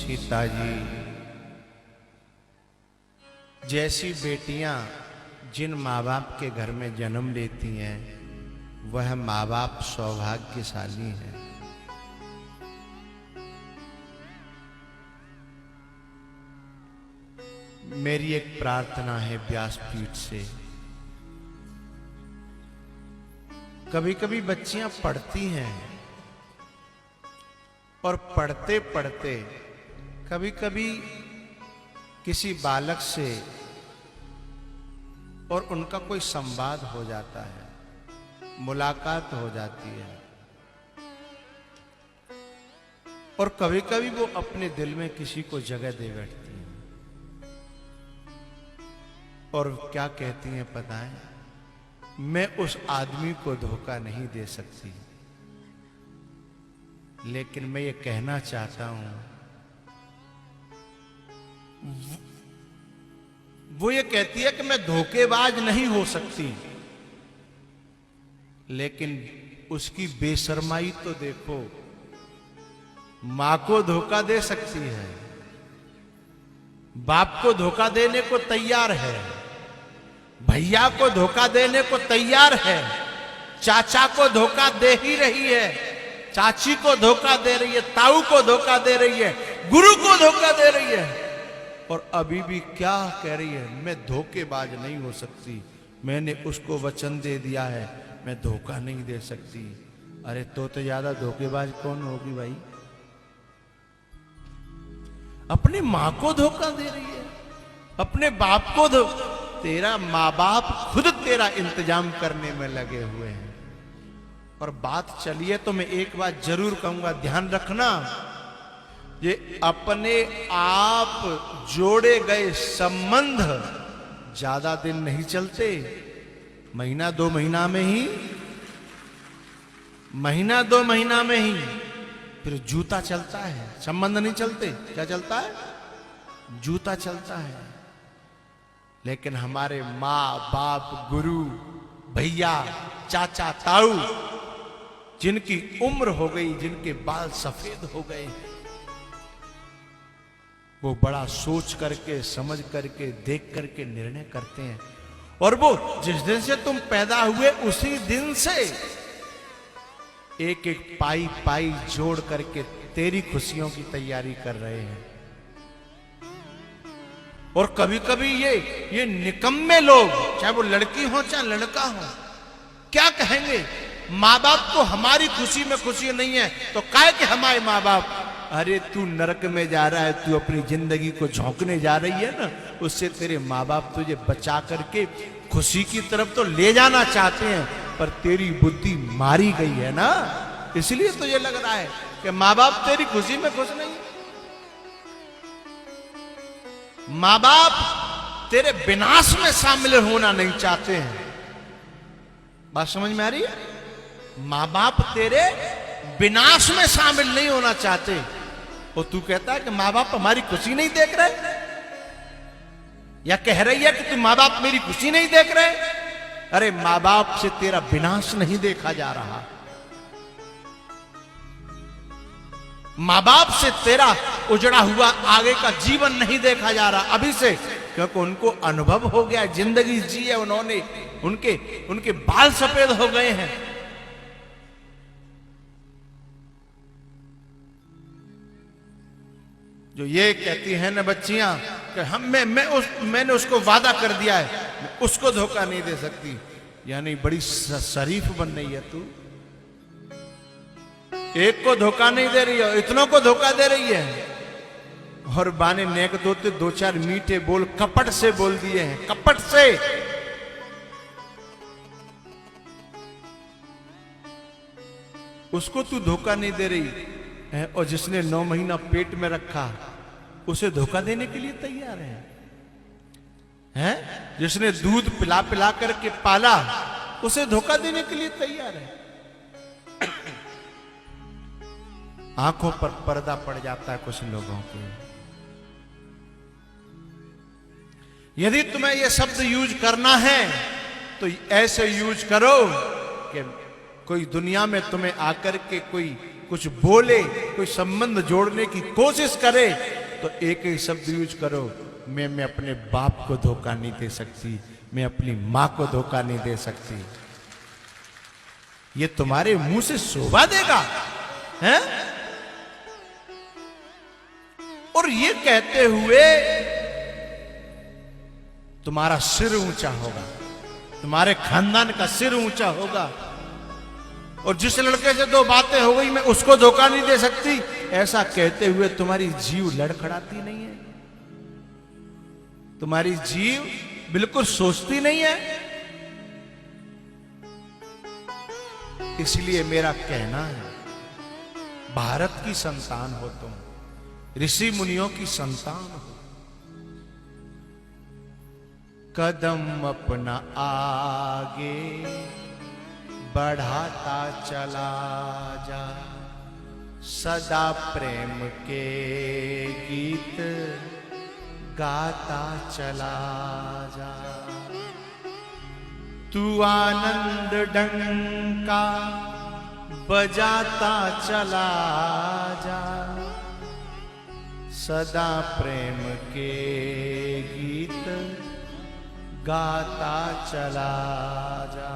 सीता जी, जैसी बेटियां जिन माँ बाप के घर में जन्म लेती हैं वह माँ बाप सौभाग्यशाली हैं। मेरी एक प्रार्थना है व्यासपीठ से। कभी कभी बच्चियां पढ़ती हैं और पढ़ते पढ़ते कभी कभी किसी बालक से और उनका कोई संवाद हो जाता है, मुलाकात हो जाती है, और कभी कभी वो अपने दिल में किसी को जगह दे बैठती हैं और क्या कहती हैं पता है? मैं उस आदमी को धोखा नहीं दे सकती, लेकिन मैं ये कहना चाहता हूं, वो ये कहती है कि मैं धोखेबाज नहीं हो सकती, लेकिन उसकी बेशर्माई तो देखो। मां को धोखा दे सकती है, बाप को धोखा देने को तैयार है, भैया को धोखा देने को तैयार है, चाचा को धोखा दे ही रही है, चाची को धोखा दे रही है, ताऊ को धोखा दे रही है, गुरु को धोखा दे रही है, और अभी भी क्या कह रही है? मैं धोखेबाज नहीं हो सकती, मैंने उसको वचन दे दिया है, मैं धोखा नहीं दे सकती। अरे तो ज्यादा धोखेबाज कौन होगी भाई? अपनी मां को धोखा दे रही है, अपने बाप को तेरा माँ बाप खुद तेरा इंतजाम करने में लगे हुए हैं। और बात चलिए तो मैं एक बात जरूर कहूंगा, ध्यान रखना, ये अपने आप जोड़े गए संबंध ज्यादा दिन नहीं चलते। महीना दो महीना में ही, महीना दो महीना में ही फिर जूता चलता है, संबंध नहीं चलते। क्या चलता है? जूता चलता है। लेकिन हमारे माँ बाप, गुरु, भैया, चाचा, ताऊ, जिनकी उम्र हो गई, जिनके बाल सफेद हो गए, वो बड़ा सोच करके, समझ करके, देख करके निर्णय करते हैं। और वो जिस दिन से तुम पैदा हुए उसी दिन से एक एक पाई पाई जोड़ करके तेरी खुशियों की तैयारी कर रहे हैं। और कभी कभी ये निकम्मे लोग, चाहे वो लड़की हो चाहे लड़का हो, क्या कहेंगे? माँ बाप को हमारी खुशी में खुशी नहीं है तो काहे कि हमारे माँ बाप। अरे तू नरक में जा रहा है, तू अपनी जिंदगी को झोंकने जा रही है ना, उससे तेरे माँ बाप तुझे बचा करके खुशी की तरफ तो ले जाना चाहते हैं, पर तेरी बुद्धि मारी गई है ना, इसलिए तो ये लग रहा है कि माँ बाप तेरी खुशी में खुश नहीं है। माँ बाप तेरे विनाश में शामिल होना नहीं चाहते हैं। बात समझ में आ रही है? माँ बाप तेरे विनाश में शामिल नहीं होना चाहते, और तू कहता है कि माँ बाप हमारी खुशी नहीं देख रहे, या कह रही है कि तू माँ बाप मेरी खुशी नहीं देख रहे। अरे माँ बाप से तेरा विनाश नहीं देखा जा रहा, माँ बाप से तेरा उजड़ा हुआ आगे का जीवन नहीं देखा जा रहा अभी से, क्योंकि उनको अनुभव हो गया, जिंदगी जी है उन्होंने, उनके बाल सफेद हो गए हैं। जो ये कहती है ना बच्चियां कि मैंने उसको वादा कर दिया है, मैं उसको धोखा नहीं दे सकती, यानी बड़ी शरीफ बन रही है तू। एक को धोखा नहीं दे रही है, इतनों को धोखा दे रही है। और बाने नेक दोते दो चार मीठे बोल कपट से बोल दिए हैं, कपट से। उसको तू धोखा नहीं दे रही है, और जिसने 9 महीना पेट में रखा उसे धोखा देने के लिए तैयार है? जिसने दूध पिला पिला करके पाला उसे धोखा देने के लिए तैयार है। आंखों पर पर्दा पड़ जाता है कुछ लोगों के। यदि तुम्हें यह शब्द यूज करना है तो ऐसे यूज करो कि कोई दुनिया में तुम्हें आकर के कोई कुछ बोले, कोई संबंध जोड़ने की कोशिश करे तो एक ही शब्द यूज करो, मैं अपने बाप को धोखा नहीं दे सकती, मैं अपनी मां को धोखा नहीं दे सकती। ये तुम्हारे मुंह से शोभा देगा हैं? और ये कहते हुए तुम्हारा सिर ऊंचा होगा, तुम्हारे खानदान का सिर ऊंचा होगा। और जिस लड़के से दो बातें हो गई मैं उसको धोखा नहीं दे सकती, ऐसा कहते हुए तुम्हारी जीव लड़खड़ाती नहीं है, तुम्हारी जीव बिल्कुल सोचती नहीं है। इसलिए मेरा कहना है, भारत की संतान हो तुम, ऋषि मुनियों की संतान हो, कदम अपना आगे बढ़ाता चला जा, सदा प्रेम के गीत गाता चला जा। तू आनंद डंका बजाता चला जा, सदा प्रेम के गीत गाता चला जा।